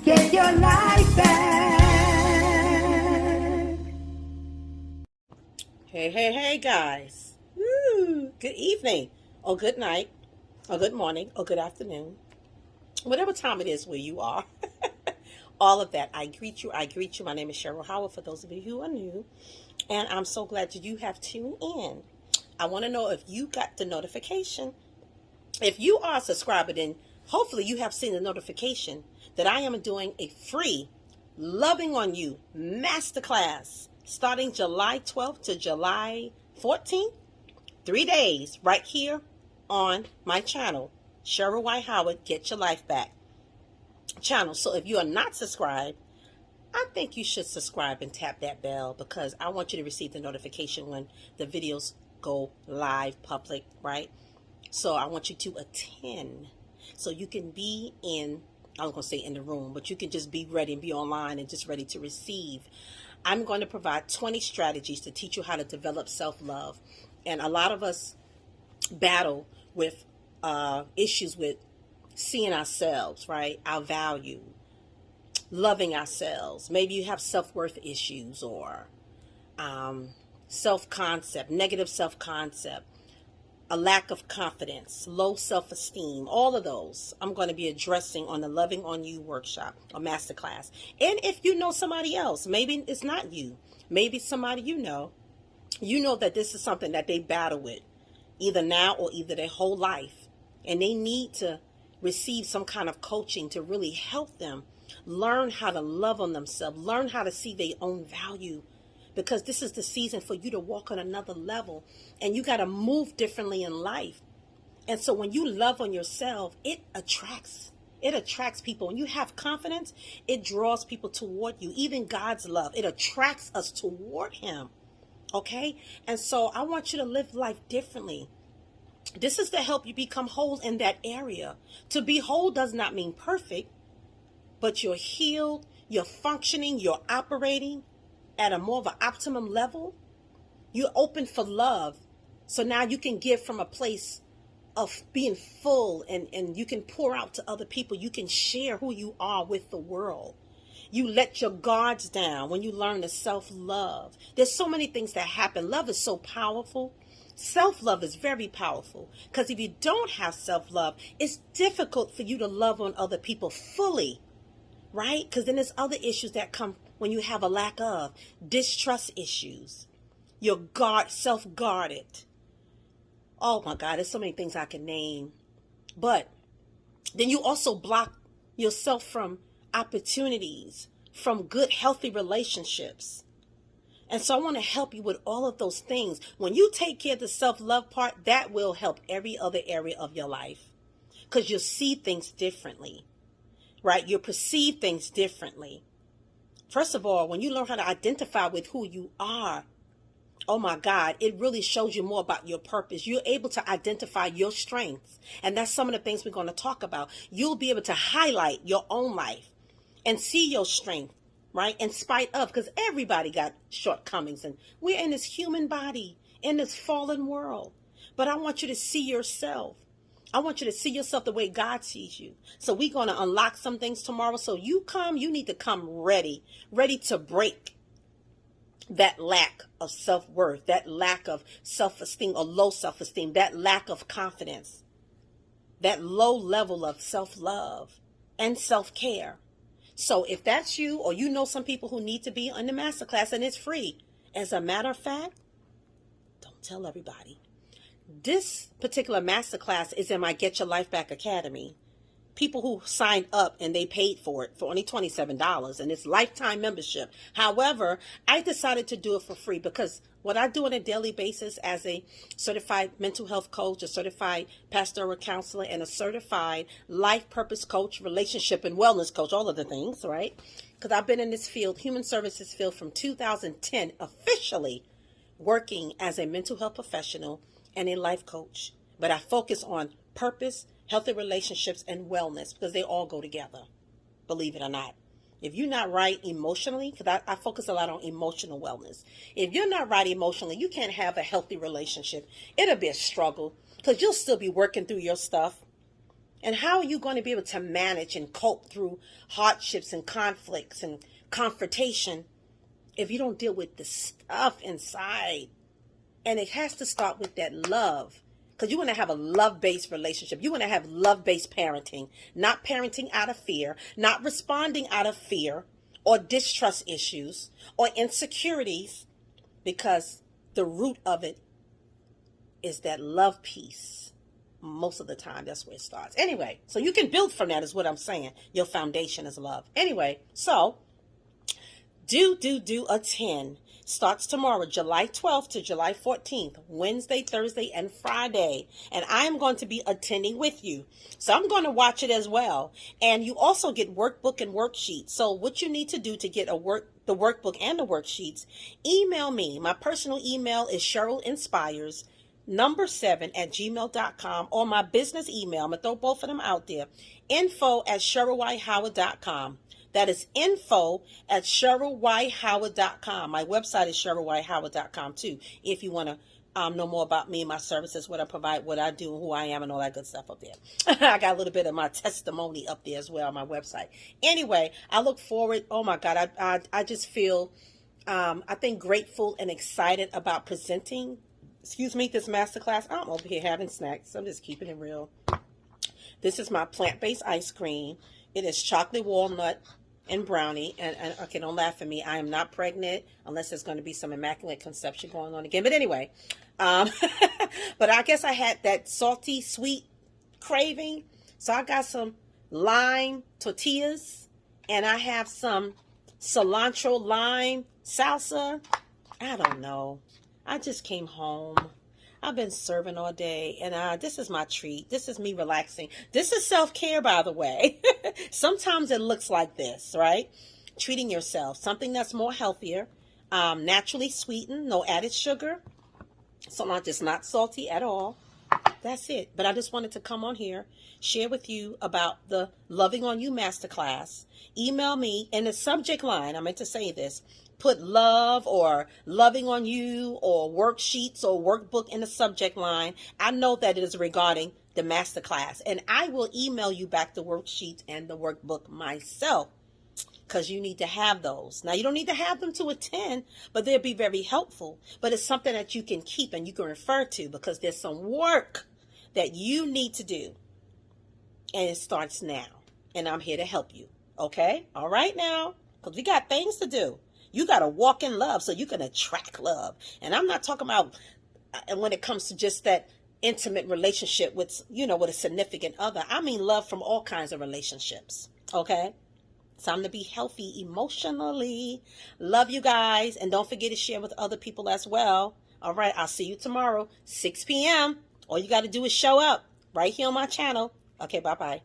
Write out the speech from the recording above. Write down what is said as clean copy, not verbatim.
Get your life back. Hey, guys. Woo. Good evening, or good night, or good morning, or good afternoon. Whatever time it is where you are. All of that. I greet you. My name is Cheryl Howard, for those of you who are new. And I'm so glad that you have tuned in. I want to know if you got the notification. If you are a subscriber, then hopefully you have seen the notification that I am doing a free Loving On You Masterclass starting July 12th to July 14th. 3 days right here on my channel, Cheryl White Howard, Get Your Life Back channel. So if you are not subscribed, I think you should subscribe and tap that bell, because I want you to receive the notification when the videos go live public, right? So I want you to attend so you can be in, I was going to say in the room, but you can just be ready and be online and just ready to receive. I'm going to provide 20 strategies to teach you how to develop self-love. And a lot of us battle with issues with seeing ourselves, right? Our value, loving ourselves. Maybe you have self-worth issues, or self-concept, negative self-concept, a lack of confidence, low self-esteem, all of those I'm going to be addressing on the Loving On You workshop or masterclass. And if you know somebody else, maybe it's not you, maybe somebody you know that this is something that they battle with, either now or either their whole life, and they need to receive some kind of coaching to really help them learn how to love on themselves, learn how to see their own value, because this is the season for you to walk on another level, and you got to move differently in life. And so when you love on yourself, it attracts people. When you have confidence, it draws people toward you. Even God's love, it attracts us toward him. Okay? And so I want you to live life differently. This is to help you become whole in that area. To be whole does not mean perfect, but you're healed, you're functioning, you're operating at a more of an optimum level. You're open for love. So now you can give from a place of being full, and you can pour out to other people. You can share who you are with the world. You let your guards down when you learn to self-love. There's so many things that happen. Love is so powerful. Self-love is very powerful, because if you don't have self-love, it's difficult for you to love on other people fully, right? Because then there's other issues that come when you have a lack of distrust issues. You're self-guarded. Oh my God, there's so many things I can name. But then you also block yourself from opportunities, from good, healthy relationships. And so I want to help you with all of those things. When you take care of the self-love part, that will help every other area of your life, because you'll see things differently, right? You'll perceive things differently. First of all, when you learn how to identify with who you are, oh my God, it really shows you more about your purpose. You're able to identify your strengths. And that's some of the things we're going to talk about. You'll be able to highlight your own life and see your strength, right? In spite of, because everybody got shortcomings, and we're in this human body, in this fallen world. But I want you to see yourself. I want you to see yourself the way God sees you. So we're going to unlock some things tomorrow. So you need to come ready to break that lack of self-worth, that lack of self-esteem or low self-esteem, that lack of confidence, that low level of self-love and self-care. So if that's you, or you know some people who need to be on the masterclass, and it's free. As a matter of fact, don't tell everybody. This particular masterclass is in my Get Your Life Back Academy. People who signed up and they paid for it for only $27, and it's lifetime membership. However, I decided to do it for free, because what I do on a daily basis as a certified mental health coach, a certified pastoral counselor, and a certified life purpose coach, relationship and wellness coach, all of the things, right? Because I've been in this field, human services field, from 2010, officially working as a mental health professional and a life coach. But I focus on purpose, healthy relationships, and wellness, because they all go together, believe it or not. If you're not right emotionally, because I focus a lot on emotional wellness. If you're not right emotionally, you can't have a healthy relationship. It'll be a struggle, because you'll still be working through your stuff. And how are you going to be able to manage and cope through hardships and conflicts and confrontation if you don't deal with the stuff inside? And it has to start with that love. Because you want to have a love-based relationship. You want to have love-based parenting. Not parenting out of fear. Not responding out of fear or distrust issues or insecurities. Because the root of it is that love piece. Most of the time, that's where it starts. Anyway, so you can build from that is what I'm saying. Your foundation is love. Anyway, so do attend. Starts tomorrow, July 12th to July 14th, Wednesday, Thursday, and Friday. And I am going to be attending with you. So I'm going to watch it as well. And you also get workbook and worksheets. So what you need to do to get the workbook and the worksheets, email me. My personal email is cherylinspires7@gmail.com, or my business email. I'm going to throw both of them out there. info@CherylWhiteHoward.com. That is info@CherylWhiteHoward.com. My website is CherylWhiteHoward.com too. If you want to know more about me, my services, what I provide, what I do, who I am, and all that good stuff up there. I got a little bit of my testimony up there as well on my website. Anyway, I look forward. Oh my God, I just feel, I think, grateful and excited about presenting, this masterclass. I'm over here having snacks. I'm just keeping it real. This is my plant-based ice cream. It is chocolate walnut and brownie. And okay, don't laugh at me. I am not pregnant unless there's going to be some immaculate conception going on again. But anyway, but I guess I had that salty, sweet craving. So I got some lime tortillas, and I have some cilantro lime salsa. I don't know. I just came home. I've been serving all day, and this is my treat. This is me relaxing. This is self-care, by the way. Sometimes it looks like this, right? Treating yourself. Something that's more healthier, naturally sweetened, no added sugar. Something that's not salty at all. That's it. But I just wanted to come on here, share with you about the Loving On You Masterclass. Email me in the subject line. I meant to say this. Put love or loving on you or worksheets or workbook in the subject line. I know that it is regarding the masterclass, and I will email you back the worksheets and the workbook myself, because you need to have those. Now, you don't need to have them to attend, but they'll be very helpful. But it's something that you can keep and you can refer to, because there's some work that you need to do, and it starts now. And I'm here to help you. Okay? All right now, because we got things to do. You got to walk in love so you can attract love. And I'm not talking about when it comes to just that intimate relationship with, with a significant other. I mean love from all kinds of relationships. Okay? Time to be healthy emotionally. Love you guys. And don't forget to share with other people as well. All right. I'll see you tomorrow, 6 p.m. All you got to do is show up right here on my channel. Okay. Bye-bye.